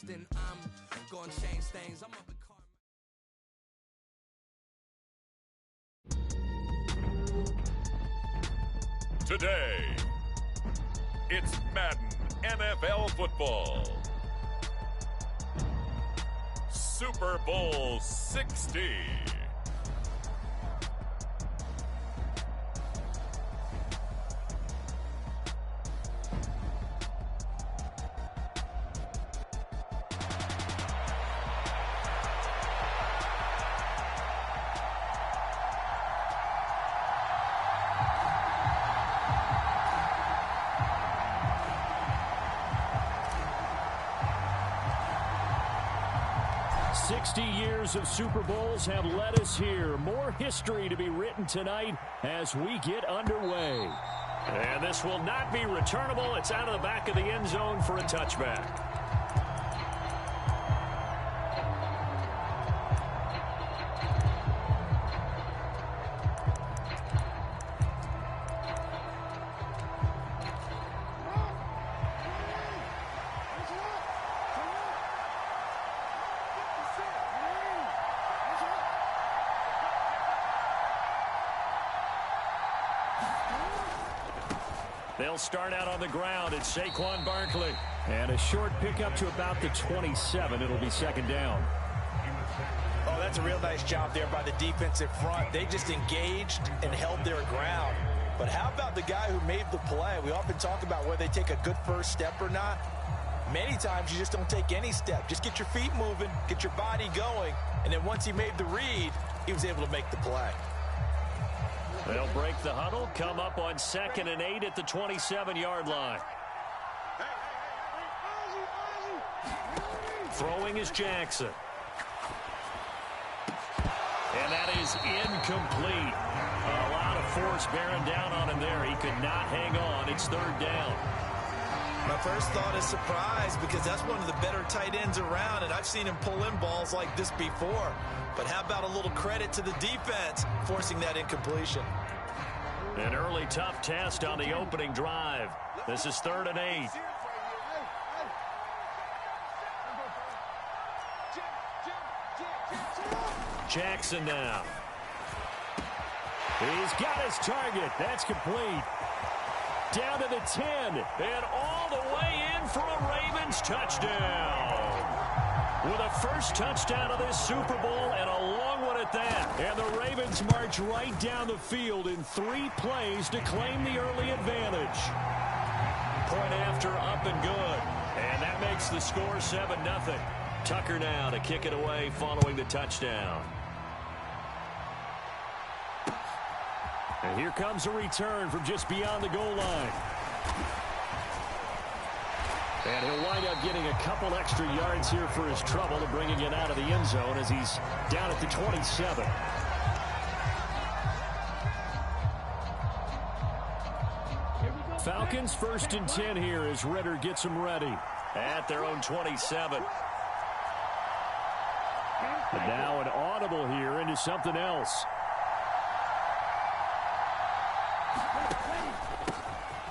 and I'm gonna change things. I'm up in Today, it's Madden NFL football. Super Bowl 60. Of Super Bowls have led us here. More history to be written tonight as we get underway. And this will not be returnable. It's out of the back of the end zone for a touchback. They'll start out on the ground. It's Saquon Barkley. And a short pickup to about the 27. It'll be second down. Oh, that's a real nice job there by the defensive front. They just engaged and held their ground. But how about the guy who made the play? We often talk about whether they take a good first step or not. Many times you just don't take any step. Just get your feet moving, get your body going. And then once he made the read, he was able to make the play. They'll break the huddle, come up on 2nd and 8 at the 27-yard line. Throwing is Jackson. And that is incomplete. A lot of force bearing down on him there. He could not hang on. It's third down. My first thought is surprise because that's one of the better tight ends around, and I've seen him pull in balls like this before. But how about a little credit to the defense forcing that incompletion? An early tough test on the opening drive. This is 3rd and 8. Jackson now. He's got his target. That's complete. Down to the 10. And all the way in for a Ravens touchdown. With a first touchdown of this Super Bowl and a long one at that. And the Ravens march right down the field in 3 plays to claim the early advantage. Point after, up and good. And that makes the score 7-0. Tucker now to kick it away following the touchdown. And here comes a return from just beyond the goal line. And he'll wind up getting a couple extra yards here for his trouble to bringing it out of the end zone as he's down at the 27. Falcons 1st and 10 here as Ritter gets them ready at their own 27. And now an audible here into something else.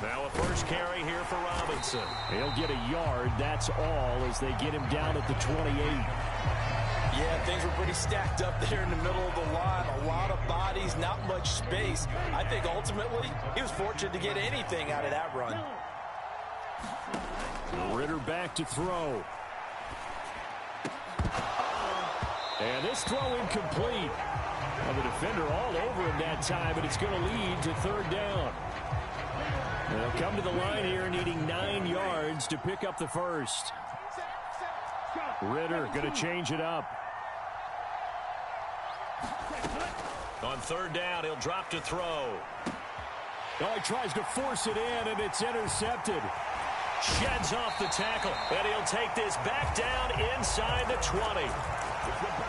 Now a first carry here for Robinson. He'll get a yard, that's all, as they get him down at the 28. Yeah, things were pretty stacked up there in the middle of the line. A lot of bodies, not much space. I think ultimately he was fortunate to get anything out of that run. Ritter back to throw. And this throw incomplete. Well, the defender all over him that time, but it's going to lead to 3rd down. They'll come to the line here needing 9 yards to pick up the first. Ritter going to change it up. On 3rd down, he'll drop to throw. Oh, he tries to force it in, and it's intercepted. Sheds off the tackle, and he'll take this back down inside the 20.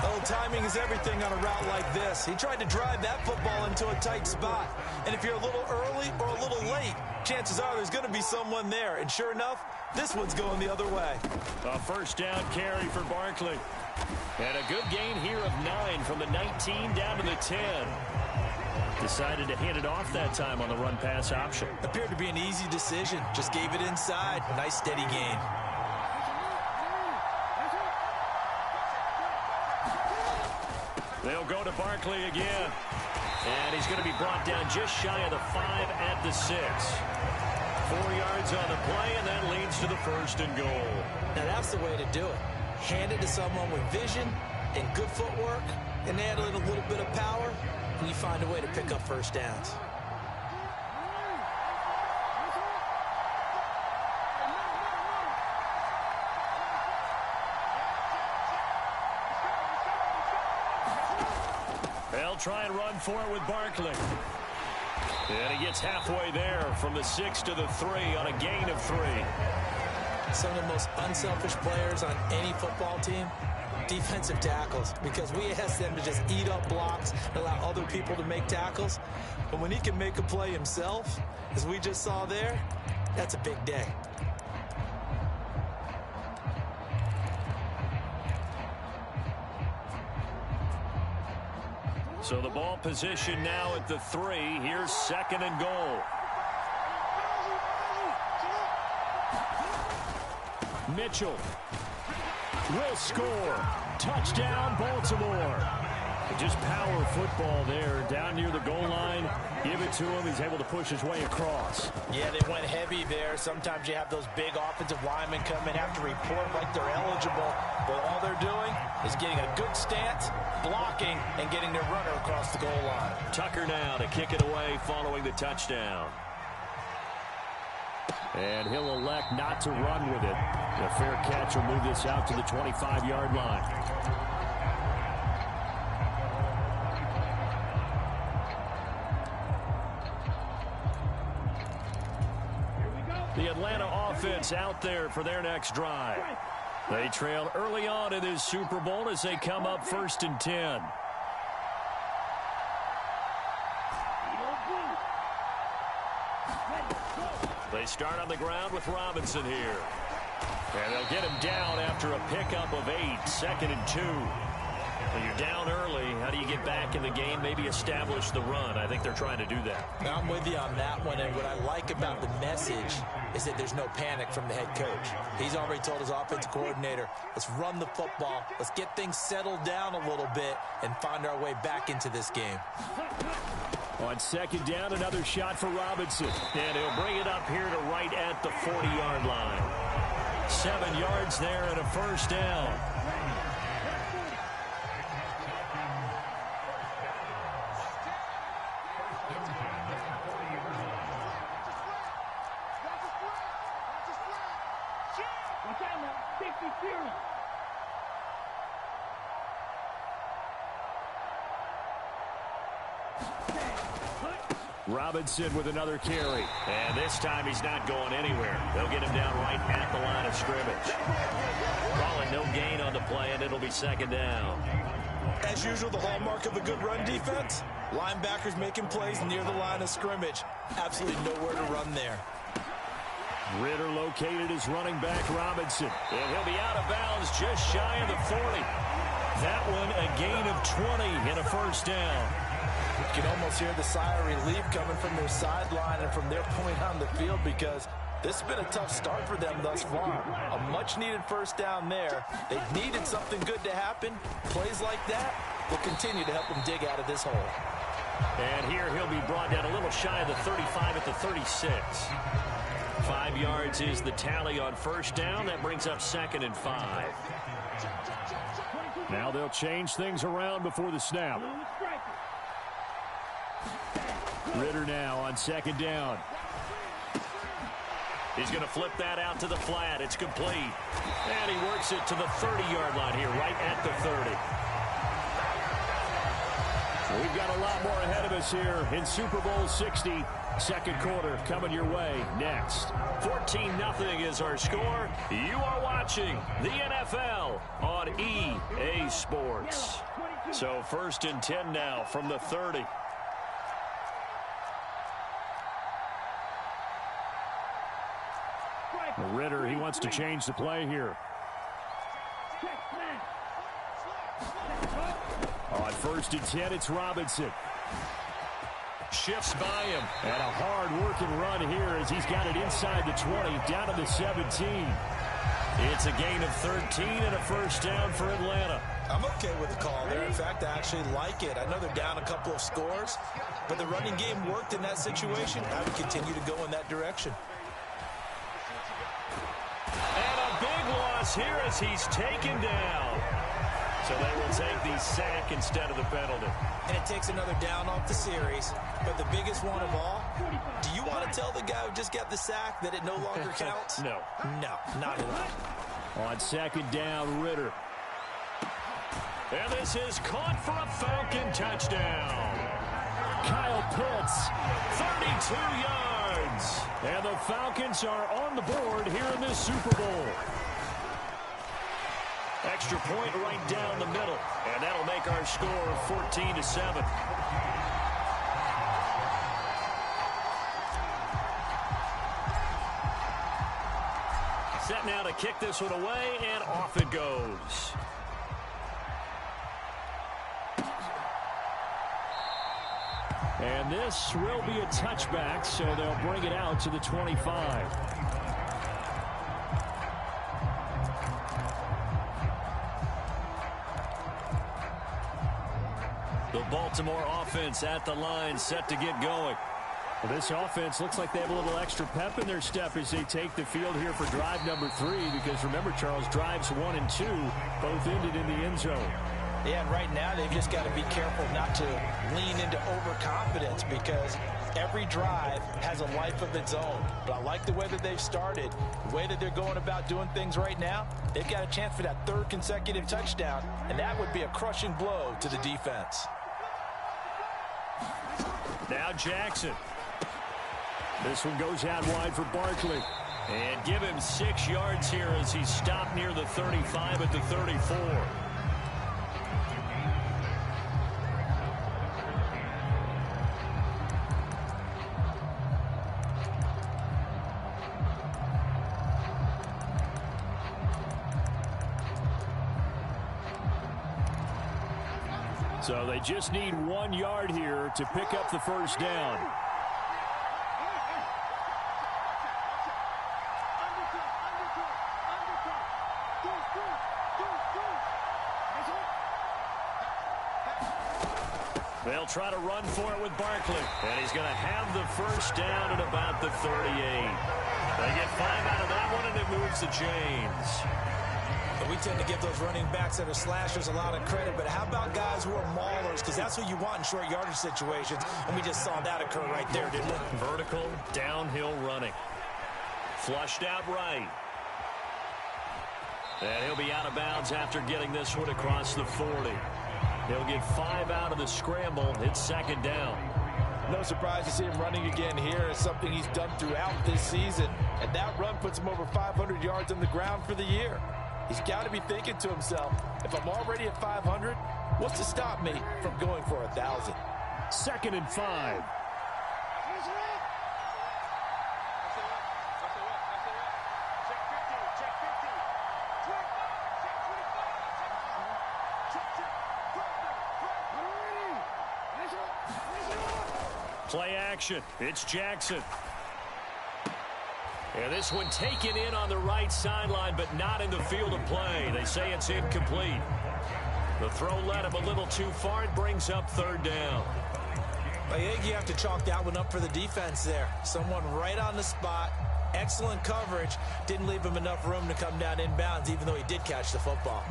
Oh, timing is everything on a route like this. He tried to drive that football into a tight spot. And if you're a little early or a little late, chances are there's going to be someone there. And sure enough, this one's going the other way. A first down carry for Barkley. And a good gain here of 9 from the 19 down to the 10. Decided to hand it off that time on the run-pass option. Appeared to be an easy decision. Just gave it inside. Nice steady gain. They'll go to Barkley again. And he's going to be brought down just shy of the 5 at the 6. 4 yards on the play, and that leads to the 1st and goal. Now that's the way to do it. Hand it to someone with vision and good footwork, and add in a little bit of power, and you find a way to pick up first downs. They'll try and run for it with Barkley. And he gets halfway there from the 6 to the 3 on a gain of 3. Some of the most unselfish players on any football team, defensive tackles, because we ask them to just eat up blocks and allow other people to make tackles. But when he can make a play himself, as we just saw there, that's a big day. So the ball position now at the 3. Here's 2nd and goal. Mitchell will score. Touchdown, Baltimore. Just power football there. Down near the goal line. Give it to him. He's able to push his way across. Yeah, they went heavy there. Sometimes you have those big offensive linemen come in, have to report like they're eligible. But all they're doing is getting a good stance, blocking, and getting their runner across the goal line. Tucker now to kick it away following the touchdown. And he'll elect not to run with it. A fair catch will move this out to the 25-yard line. The Atlanta offense out there for their next drive. They trail early on in this Super Bowl as they come up 1st and 10. They start on the ground with Robinson here. And they'll get him down after a pickup of 8, 2nd and 2. When you're down early, how do you get back in the game, maybe establish the run? I think they're trying to do that. Now, I'm with you on that one, and what I like about the message is that there's no panic from the head coach. He's already told his offensive coordinator, let's run the football, let's get things settled down a little bit and find our way back into this game. On 2nd down, another shot for Robinson. And he'll bring it up here to right at the 40-yard line. 7 yards there and a 1st down. Robinson with another carry. And this time he's not going anywhere. They'll get him down right at the line of scrimmage. Calling no gain on the play, and it'll be 2nd down. As usual, the hallmark of a good run defense, linebackers making plays near the line of scrimmage. Absolutely nowhere to run there. Ritter located his running back, Robinson. And he'll be out of bounds just shy of the 40. That one a gain of 20 and a 1st down. You can almost hear the sigh of relief coming from their sideline and from their point on the field, because this has been a tough start for them thus far. A much-needed 1st down there. They needed something good to happen. Plays like that will continue to help them dig out of this hole. And here he'll be brought down a little shy of the 35 at the 36. 5 yards is the tally on 1st down. That brings up 2nd and 5. Now they'll change things around before the snap. Ritter now on 2nd down. He's going to flip that out to the flat. It's complete. And he works it to the 30-yard line here, right at the 30. We've got a lot more ahead of us here in Super Bowl 60. 2nd quarter coming your way next. 14-0 is our score. You are watching the NFL on EA Sports. So 1st and 10 now from the 30. Ritter, he wants to change the play here. On 1st and 10, it's Robinson. Shifts by him. And a hard-working run here as he's got it inside the 20, down to the 17. It's a gain of 13 and a first down for Atlanta. I'm okay with the call there. In fact, I actually like it. I know they're down a couple of scores, but the running game worked in that situation. I would continue to go in that direction. And a big loss here as he's taken down. So they will take the sack instead of the penalty. And it takes another down off the series. But the biggest one of all, do you want to tell the guy who just got the sack that it no longer counts? No. No, not at all. On second down, Ritter. And this is caught for a Falcon touchdown. Kyle Pitts, 32 yards. And the Falcons are on the board here in this Super Bowl. Extra point right down the middle. And that'll make our score 14-7. Set now to kick this one away, and off it goes. And this will be a touchback, so they'll bring it out to the 25. The Baltimore offense at the line, set to get going. Well, this offense looks like they have a little extra pep in their step as they take the field here for drive number 3, because remember, Charles, drives 1 and 2 both ended in the end zone. Yeah, and right now they've just got to be careful not to lean into overconfidence, because every drive has a life of its own. But I like the way that they've started, the way that they're going about doing things right now. They've got a chance for that 3rd consecutive touchdown, and that would be a crushing blow to the defense. Now Jackson. This one goes out wide for Barkley. And give him 6 yards here as he's stopped near the 35 at the 34. So they just need 1 yard here to pick up the first down. They'll try to run for it with Barkley. And he's going to have the first down at about the 38. They get 5 out of that one, and it moves the chains. We tend to give those running backs that are slashers a lot of credit, but how about guys who are maulers? Because that's what you want in short yardage situations, and we just saw that occur right there, didn't we? Vertical, downhill running. Flushed out right. And he'll be out of bounds after getting this one across the 40. He'll get 5 out of the scramble. It's second down. No surprise to see him running again here. It's something he's done throughout this season, and that run puts him over 500 yards on the ground for the year. He's got to be thinking to himself, if I'm already at 500, what's to stop me from going for 1,000? 2nd and 5. Play action. It's Jackson. And this one taken in on the right sideline, but not in the field of play. They say it's incomplete. The throw led him a little too far. It brings up 3rd down. I think you have to chalk that one up for the defense there. Someone right on the spot. Excellent coverage. Didn't leave him enough room to come down inbounds, even though he did catch the football.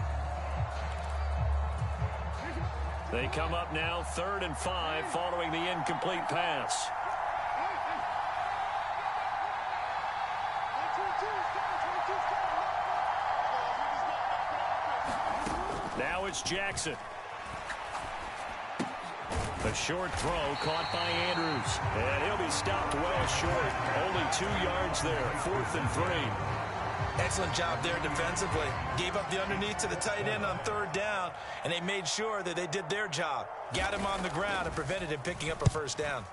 They come up now 3rd and 5 following the incomplete pass. Now it's Jackson. A short throw caught by Andrews. And he'll be stopped well short. Only 2 yards there. 4th and 3. Excellent job there defensively. Gave up the underneath to the tight end on 3rd down, and they made sure that they did their job. Got him on the ground and prevented him picking up a first down.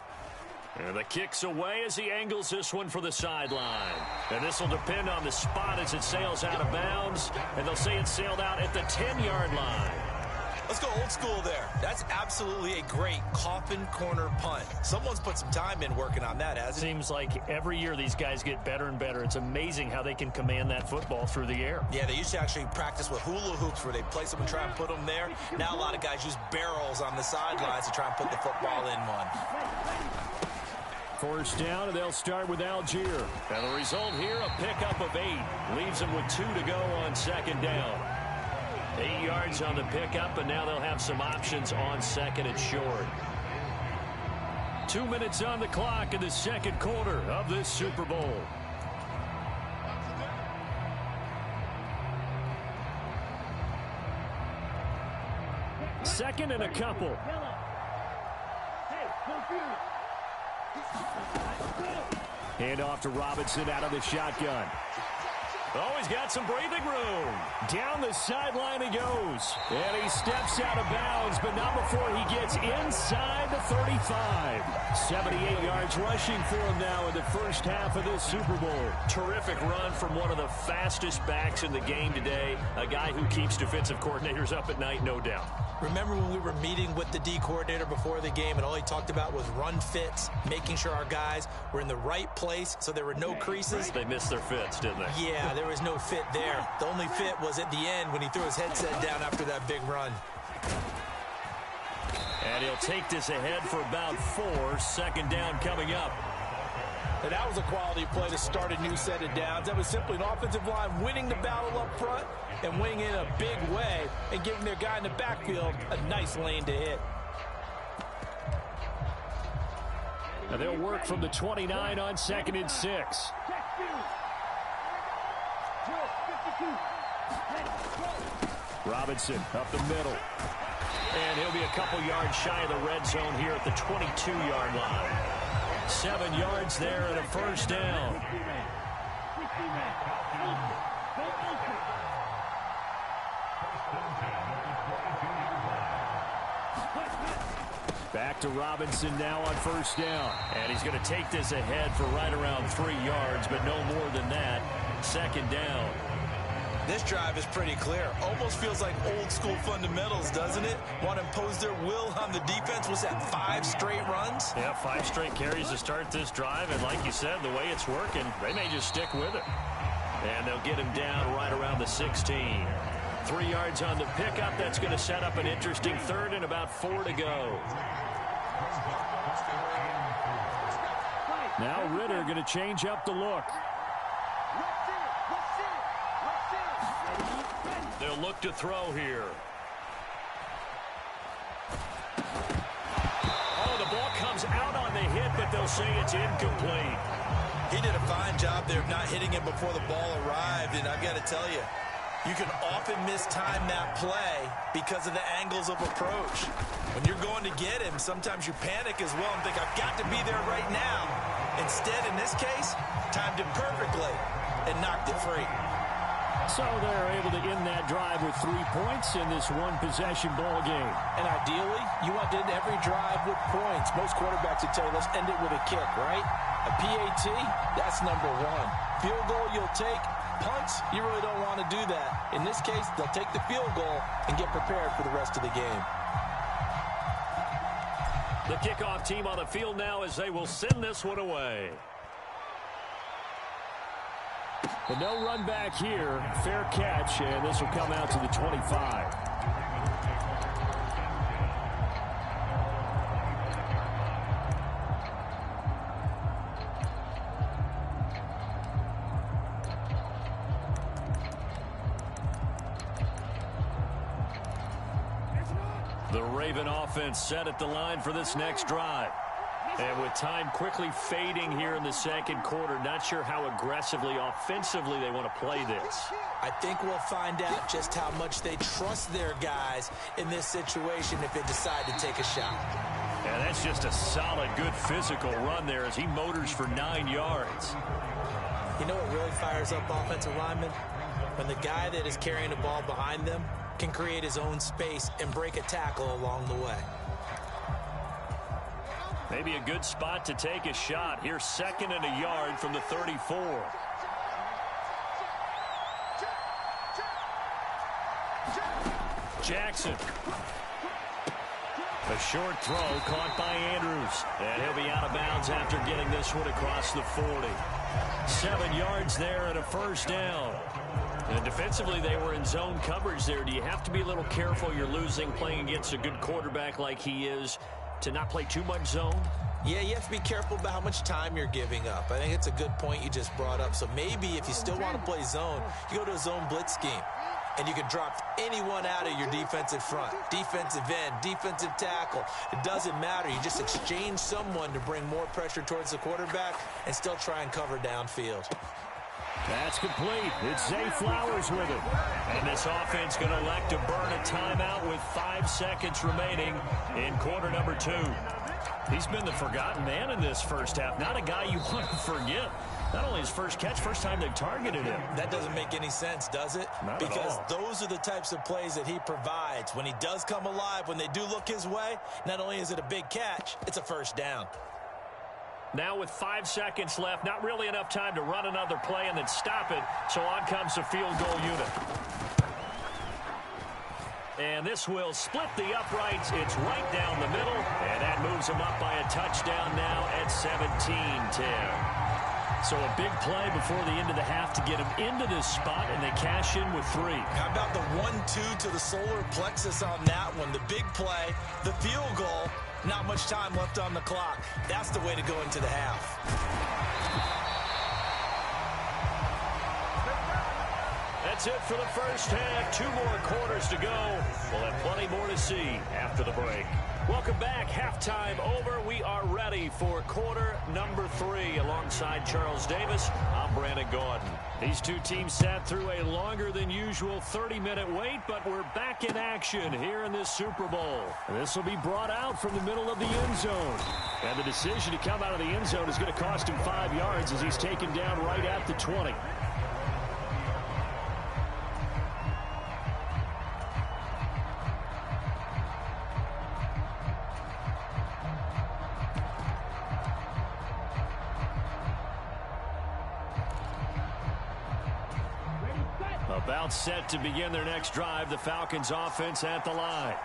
And the kick's away as he angles this one for the sideline. And this will depend on the spot as it sails out of bounds. And they'll say it sailed out at the 10-yard line. Let's go old school there. That's absolutely a great coffin corner punt. Someone's put some time in working on that, hasn't it? Seems like every year these guys get better and better. It's amazing how they can command that football through the air. Yeah, they used to actually practice with hula hoops where they place them and try and put them there. Now a lot of guys use barrels on the sidelines to try and put the football in one. First down, and they'll start with Algier. And the result here, a pickup of 8. Leaves them with 2 to go on second down. 8 yards on the pickup, and now they'll have some options on second and short. 2 minutes on the clock in the second quarter of this Super Bowl. Second and a couple. Hand off to Robinson out of the shotgun. Oh, he's got some breathing room. Down the sideline he goes. And he steps out of bounds, but not before he gets inside the 35. 78 yards rushing for him now in the first half of this Super Bowl. Terrific run from one of the fastest backs in the game today. A guy who keeps defensive coordinators up at night, no doubt. Remember when we were meeting with the D coordinator before the game and all he talked about was run fits, making sure our guys were in the right place so there were no creases? They missed their fits, didn't they? Yeah, there was no fit there. The only fit was at the end when he threw his headset down after that big run. And he'll take this ahead for about 4. Second down coming up. And that was a quality play to start a new set of downs. That was simply an offensive line winning the battle up front and winning in a big way and giving their guy in the backfield a nice lane to hit. And they'll work from the 29 on second and 6. Robinson up the middle. And he'll be a couple yards shy of the red zone here at the 22-yard line. 7 yards there and a first down. Back to Robinson now on first down. And he's going to take this ahead for right around 3 yards, but no more than that. Second down. This drive is pretty clear. Almost feels like old school fundamentals, doesn't it? Want to impose their will on the defense. Was that 5 straight runs? Yeah, 5 straight carries to start this drive. And like you said, the way it's working, they may just stick with it. And they'll get him down right around the 16. 3 yards on the pickup. That's going to set up an interesting third and about 4 to go. Now Ritter going to change up the look. They'll look to throw here. Oh, the ball comes out on the hit, but they'll say it's incomplete. He did a fine job there of not hitting him before the ball arrived, and I've got to tell you, you can often mistime that play because of the angles of approach. When you're going to get him, sometimes you panic as well and think, I've got to be there right now. Instead, in this case, timed it perfectly and knocked it free. So they're able to end that drive with 3 points in this one-possession ball game. And ideally, you want to end every drive with points. Most quarterbacks would tell you, let's end it with a kick, right? A PAT, that's number 1. Field goal you'll take. Punts, you really don't want to do that. In this case, they'll take the field goal and get prepared for the rest of the game. The kickoff team on the field now as they will send this one away. But no run back here. Fair catch, and this will come out to the 25. The Raven offense set at the line for this next drive. And with time quickly fading here in the second quarter, not sure how aggressively, offensively they want to play this. I think we'll find out just how much they trust their guys in this situation if they decide to take a shot. And that's just a solid, good physical run there as he motors for 9 yards. You know what really fires up offensive linemen? When the guy that is carrying the ball behind them can create his own space and break a tackle along the way. Maybe a good spot to take a shot. Here's 2nd and a yard from the 34. Jackson. A short throw caught by Andrews. And he'll be out of bounds after getting this one across the 40. 7 yards there and a first down. And defensively, they were in zone coverage there. Do you have to be a little careful? You're losing playing against a good quarterback like he is to not play too much zone? Yeah, you have to be careful about how much time you're giving up. I think it's a good point you just brought up. So maybe if you still want to play zone, you go to a zone blitz scheme. And you can drop anyone out of your defensive front, defensive end, defensive tackle. It doesn't matter. You just exchange someone to bring more pressure towards the quarterback and still try and cover downfield. That's complete. It's Zay Flowers with it. And this offense going to elect to burn a timeout with 5 seconds remaining in quarter number 2. He's been the forgotten man in this first half. Not a guy you want to forget. Not only his first catch, first time they've targeted him. That doesn't make any sense, does it? Not at all. Because those are the types of plays that he provides. When he does come alive, when they do look his way, not only is it a big catch, it's a first down. Now with 5 seconds left, not really enough time to run another play and then stop it. So on comes the field goal unit. And this will split the uprights. It's right down the middle. And that moves him up by a touchdown now at 17-10. So a big play before the end of the half to get him into this spot, and they cash in with 3. How about the 1-2 to the solar plexus on that one? The big play, the field goal, not much time left on the clock. That's the way to go into the half. That's it for the first half. 2 more quarters to go. We'll have plenty more to see after the break. Welcome back. Halftime over. We are ready for quarter number 3. Alongside Charles Davis, I'm Brandon Gordon. These two teams sat through a longer than usual 30-minute wait, but we're back in action here in this Super Bowl. This will be brought out from the middle of the end zone. And the decision to come out of the end zone is going to cost him 5 yards as he's taken down right at the 20. About set to begin their next drive, the Falcons offense at the line.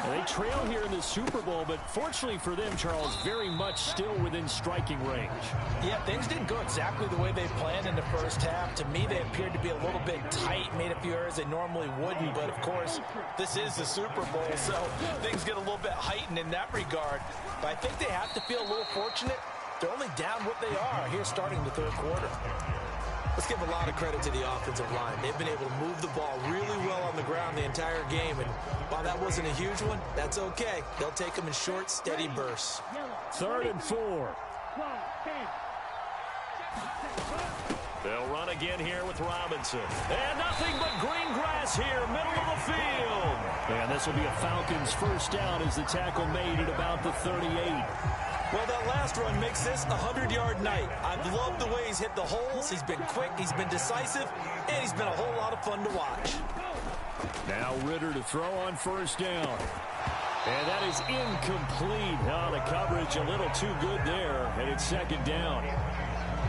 And they trail here in the Super Bowl, but fortunately for them, Charles, very much still within striking range. Yeah, things didn't go exactly the way they planned in the first half. To me, they appeared to be a little bit tight, made a few errors they normally wouldn't. But, of course, this is the Super Bowl, so things get a little bit heightened in that regard. But I think they have to feel a little fortunate. They're only down what they are here starting the third quarter. Let's give a lot of credit to the offensive line. They've been able to move the ball really well on the ground the entire game. And while that wasn't a huge one, that's okay. They'll take them in short, steady bursts. 3rd and 4. They'll run again here with Robinson. And nothing but green grass here, middle of the field. And this will be a Falcons first down as the tackle made at about the 38. Well, that last run makes this a 100-yard night. I've loved the way he's hit the holes. He's been quick, he's been decisive, and he's been a whole lot of fun to watch. Now Ritter to throw on first down. And that is incomplete. Oh, the coverage a little too good there, and it's 2nd down.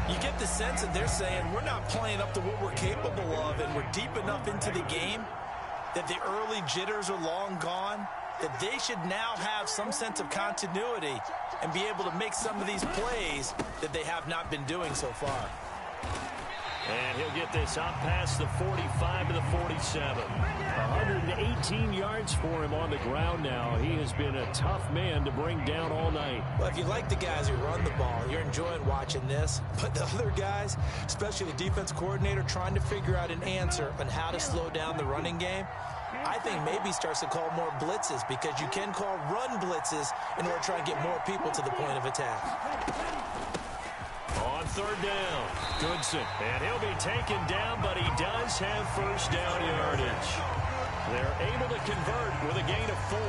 You get the sense that they're saying we're not playing up to what we're capable of, and we're deep enough into the game that the early jitters are long gone, that they should now have some sense of continuity and be able to make some of these plays that they have not been doing so far. And he'll get this up past the 45 to the 47. 118 yards for him on the ground now. He has been a tough man to bring down all night. Well, if you like the guys who run the ball, you're enjoying watching this. But the other guys, especially the defense coordinator, trying to figure out an answer on how to slow down the running game, I think maybe he starts to call more blitzes, because you can call run blitzes in order to try and get more people to the point of attack. On 3rd down, Goodson. And he'll be taken down, but he does have first down yardage. They're able to convert with a gain of 4. I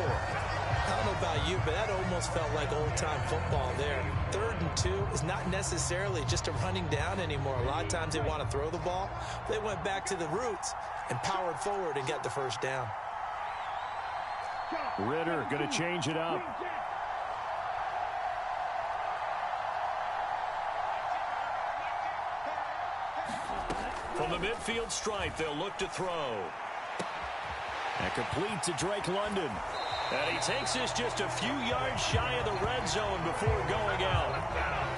don't know about you, but that almost felt like old-time football there. 3rd and 2 is not necessarily just a running down anymore. A lot of times they want to throw the ball. They went back to the roots and powered forward and got the first down. Ritter going to change it up. From the midfield stripe, they'll look to throw. complete to Drake London. And he takes this just a few yards shy of the red zone before going out.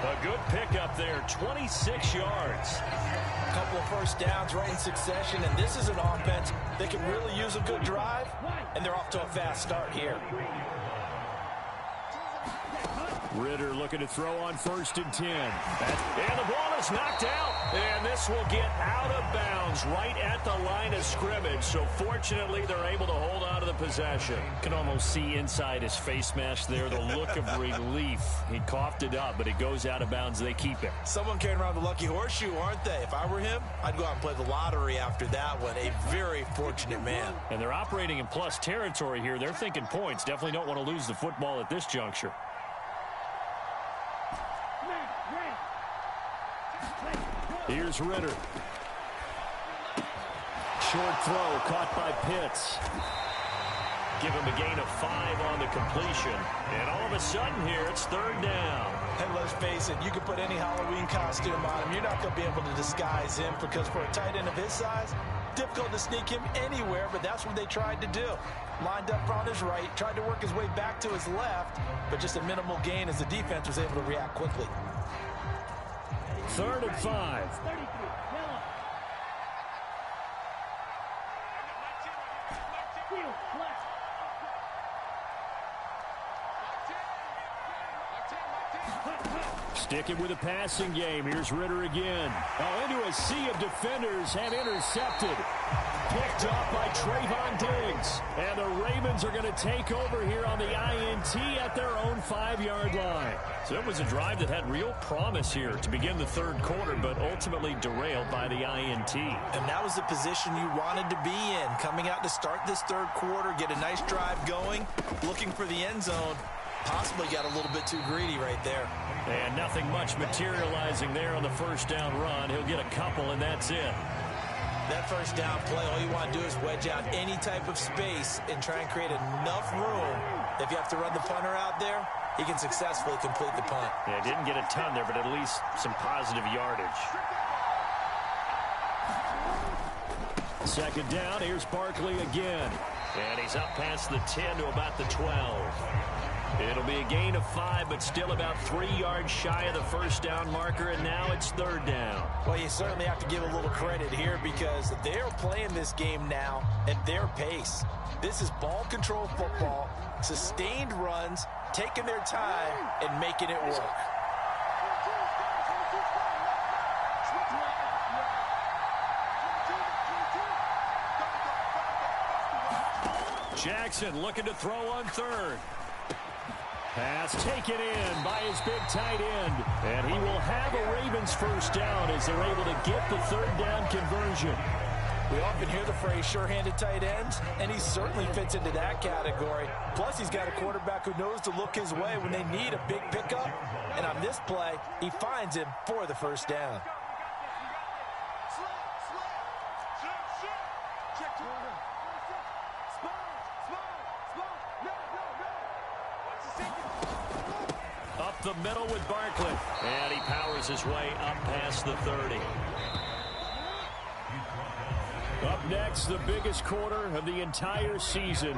A good pickup there, 26 yards. A couple of first downs right in succession, and this is an offense that can really use a good drive, and they're off to a fast start here. Ritter looking to throw on 1st and 10. And the ball is knocked out. And this will get out of bounds right at the line of scrimmage. So fortunately, they're able to hold on to the possession. Can almost see inside his face mask there the look of relief. He coughed it up, but it goes out of bounds. They keep it. Someone carrying around the lucky horseshoe, aren't they? If I were him, I'd go out and play the lottery after that one. A very fortunate man. And they're operating in plus territory here. They're thinking points. Definitely don't want to lose the football at this juncture. Here's Ritter. Short throw caught by Pitts. Give him a gain of 5 on the completion. And all of a sudden here, it's 3rd down. And let's face it, you can put any Halloween costume on him. You're not going to be able to disguise him because for a tight end of his size, difficult to sneak him anywhere, but that's what they tried to do. Lined up on his right, tried to work his way back to his left, but just a minimal gain as the defense was able to react quickly. 3rd and 5. Sticking with the passing game. Here's Ritter again. Into a sea of defenders and intercepted. Picked off by Trayvon Diggs. And the Ravens are going to take over here on the INT at their own 5-yard line. So it was a drive that had real promise here to begin the 3rd quarter, but ultimately derailed by the INT. And that was the position you wanted to be in. Coming out to start this 3rd quarter, get a nice drive going, looking for the end zone. Possibly got a little bit too greedy right there. And nothing much materializing there on the 1st down run. He'll get a couple, and that's it. That 1st down play, all you want to do is wedge out any type of space and try and create enough room. If you have to run the punter out there, he can successfully complete the punt. Yeah, didn't get a ton there, but at least some positive yardage. 2nd down, here's Barkley again. And he's up past the 10 to about the 12. It'll be a gain of 5, but still about 3 yards shy of the 1st down marker, and now it's 3rd down. Well, you certainly have to give a little credit here because they're playing this game now at their pace. This is ball control football, sustained runs, taking their time, and making it work. Jackson looking to throw on 3rd. Pass taken in by his big tight end. And he will have a Ravens 1st down as they're able to get the 3rd down conversion. We often hear the phrase sure-handed tight ends, and he certainly fits into that category. Plus, he's got a quarterback who knows to look his way when they need a big pickup. And on this play, he finds him for the 1st down. Up the middle with Barkley. And he powers his way up past the 30. Up next, the biggest quarter of the entire season.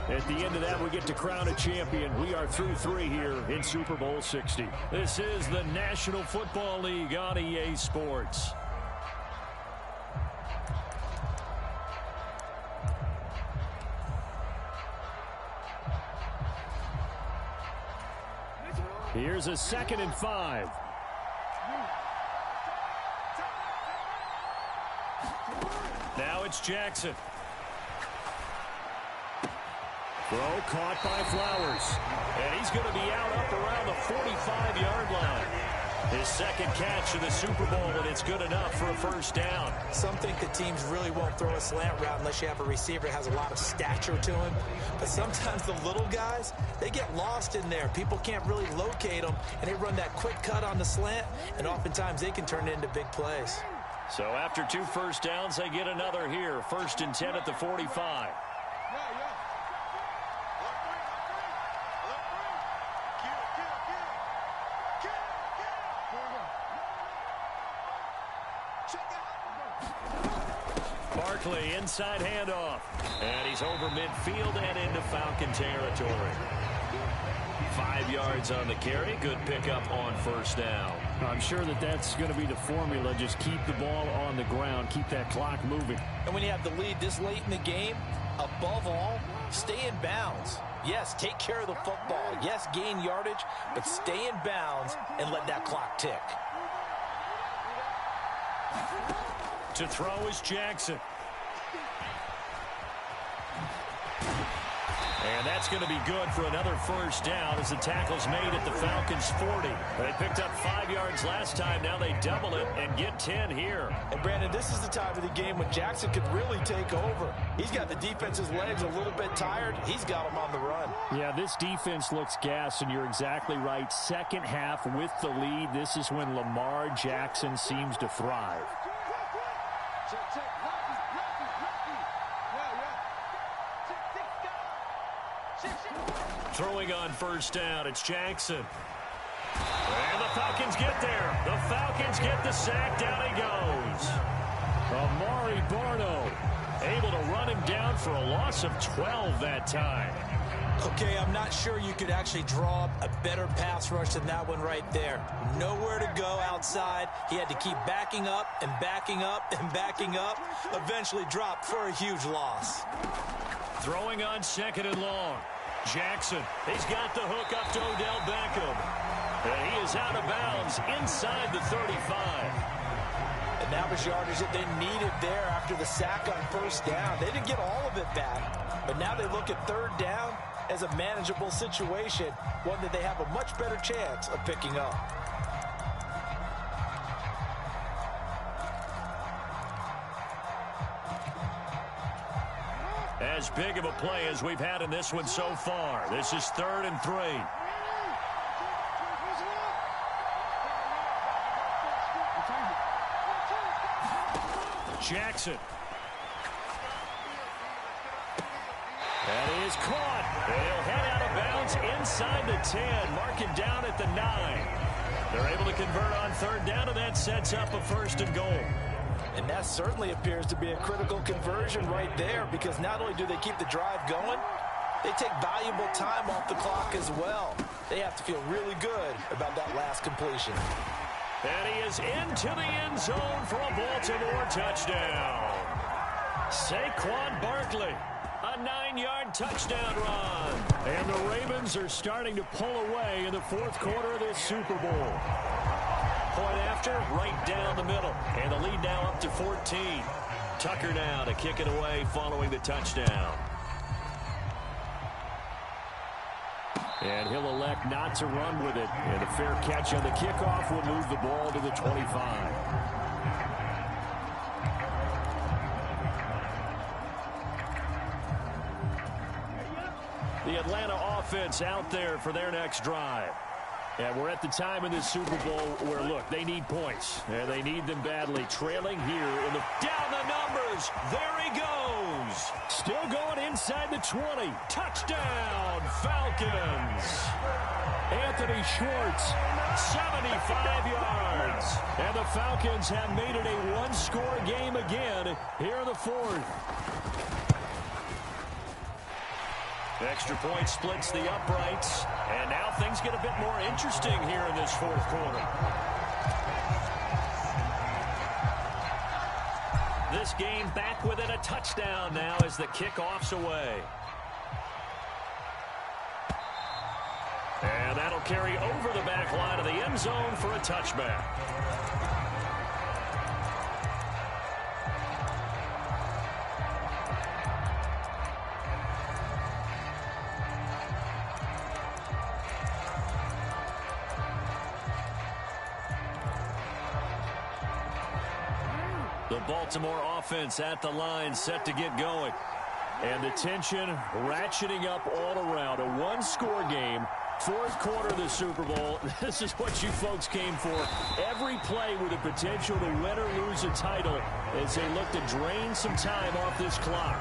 At the end of that, we get to crown a champion. We are through 3 here in Super Bowl 60. This is the National Football League on EA Sports. Here's a 2nd and 5. Now it's Jackson. Throw caught by Flowers. And he's going to be out up around the 45-yard line. His 2nd catch of the Super Bowl, and it's good enough for a 1st down. Some think that teams really won't throw a slant route unless you have a receiver that has a lot of stature to him. But sometimes the little guys, they get lost in there. People can't really locate them, and they run that quick cut on the slant, and oftentimes they can turn it into big plays. So after 2 1st downs, they get another here. 1st and 10 at the 45. Barkley, inside handoff. And he's over midfield and into Falcon territory. 5 yards on the carry. Good pickup on first down. I'm sure that's going to be the formula. Just keep the ball on the ground. Keep that clock moving. And when you have the lead this late in the game, above all, stay in bounds. Yes, take care of the football. Yes, gain yardage, but stay in bounds and let that clock tick. To throw is Jackson. And that's going to be good for another first down as the tackle's made at the Falcons' 40. They picked up 5 yards last time. Now they double it and get 10 here. And, Brandon, this is the time of the game when Jackson could really take over. He's got the defense's legs a little bit tired. He's got them on the run. Yeah, this defense looks gassed, and you're exactly right. Second half with the lead, this is when Lamar Jackson seems to thrive. Throwing on first down, it's Jackson. And the Falcons get there. The Falcons get the sack. Down he goes. Amari Barno able to run him down for a loss of 12 that time. Okay, I'm not sure you could actually draw up a better pass rush than that one right there. Nowhere to go outside. He had to keep backing up and backing up and backing up. Eventually dropped for a huge loss. Throwing on second and long. Jackson, he's got the hook up to Odell Beckham. And he is out of bounds inside the 35. And that was yardage that they needed there after the sack on first down. They didn't get all of it back, but now they look at third down as a manageable situation, one that they have a much better chance of picking up. As big of a play as we've had in this one so far. This is 3rd and 3. Jackson. That is caught. They'll head out of bounds inside the 10. Mark him down at the 9. They're able to convert on third down, and that sets up a 1st and goal. And that certainly appears to be a critical conversion right there, because not only do they keep the drive going, they take valuable time off the clock as well. They have to feel really good about that last completion. And he is into the end zone for a Baltimore touchdown. Saquon Barkley, a 9-yard touchdown run. And the Ravens are starting to pull away in the 4th quarter of this Super Bowl. Point after, right down the middle. And the lead now up to 14. Tucker now to kick it away following the touchdown. And he'll elect not to run with it. And a fair catch on the kickoff will move the ball to the 25. The Atlanta offense out there for their next drive. And we're at the time in this Super Bowl where, look, they need points. And they need them badly. Trailing here in the... Down the numbers. There he goes. Still going inside the 20. Touchdown, Falcons. Anthony Schwartz, 75 yards. And the Falcons have made it a one-score game again here in the 4th. Extra point splits the uprights. And now things get a bit more interesting here in this 4th quarter. This game back within a touchdown now as the kickoff's away. And that'll carry over the back line of the end zone for a touchback. The Baltimore offense at the line set to get going. And the tension ratcheting up all around. A one-score game. 4th quarter of the Super Bowl. This is what you folks came for. Every play with the potential to win or lose a title as they look to drain some time off this clock.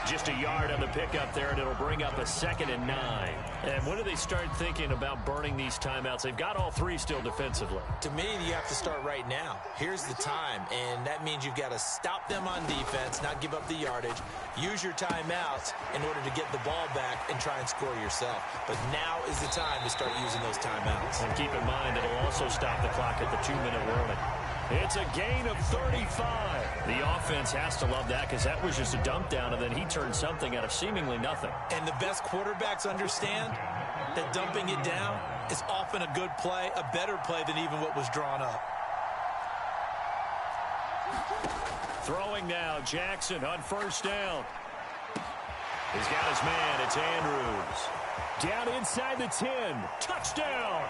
Just a yard on the pickup there, and it'll bring up a 2nd and 9. And when do they start thinking about burning these timeouts? They've got all 3 still defensively. To me, you have to start right now. Here's the time, and that means you've got to stop them on defense, not give up the yardage, use your timeouts in order to get the ball back and try and score yourself. But now is the time to start using those timeouts. And keep in mind, it'll also stop the clock at the 2-minute warning. It's a gain of 35. The offense has to love that because that was just a dump down, and then he turned something out of seemingly nothing. And the best quarterbacks understand that dumping it down is often a good play, a better play than even what was drawn up. Throwing now, Jackson on 1st down. He's got his man. It's Andrews. Down inside the 10. Touchdown!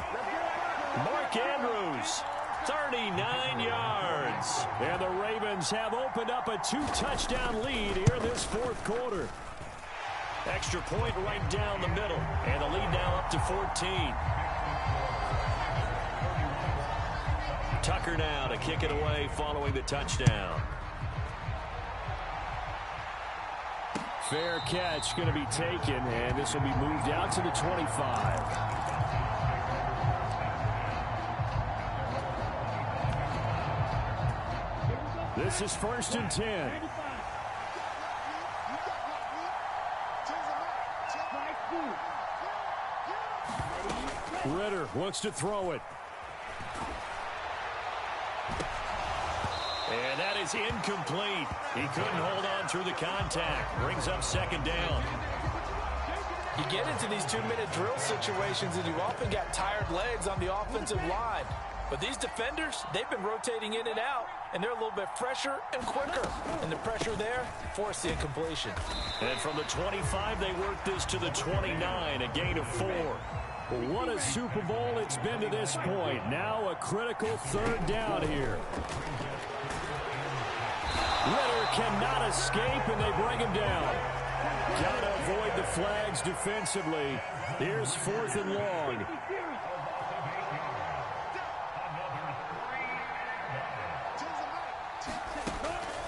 Mark Andrews. 39 yards. And the Ravens have opened up a 2-touchdown lead here in this 4th quarter. Extra point right down the middle. And the lead now up to 14. Tucker now to kick it away following the touchdown. Fair catch going to be taken, and this will be moved out to the 25. This is 1st and 10. Ritter looks to throw it. And that is incomplete. He couldn't hold on through the contact. Brings up 2nd down. You get into these 2-minute drill situations and you often got tired legs on the offensive line. But these defenders, they've been rotating in and out, and they're a little bit fresher and quicker. And the pressure there forced the incompletion. And from the 25, they work this to the 29, a gain of 4. Well, what a Super Bowl it's been to this point. Now a critical 3rd down here. Ritter cannot escape, and they bring him down. Got to avoid the flags defensively. Here's 4th and long.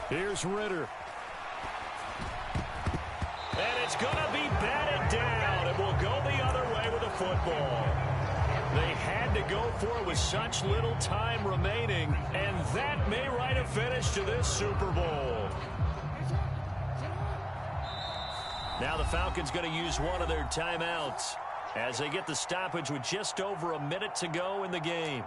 Here's Ritter. And it's going to be batted down. It will go the other way with the football. They had to go for it with such little time remaining, and that may write a finish to this Super Bowl. Now the Falcons going to use one of their timeouts as they get the stoppage with just over a minute to go in the game.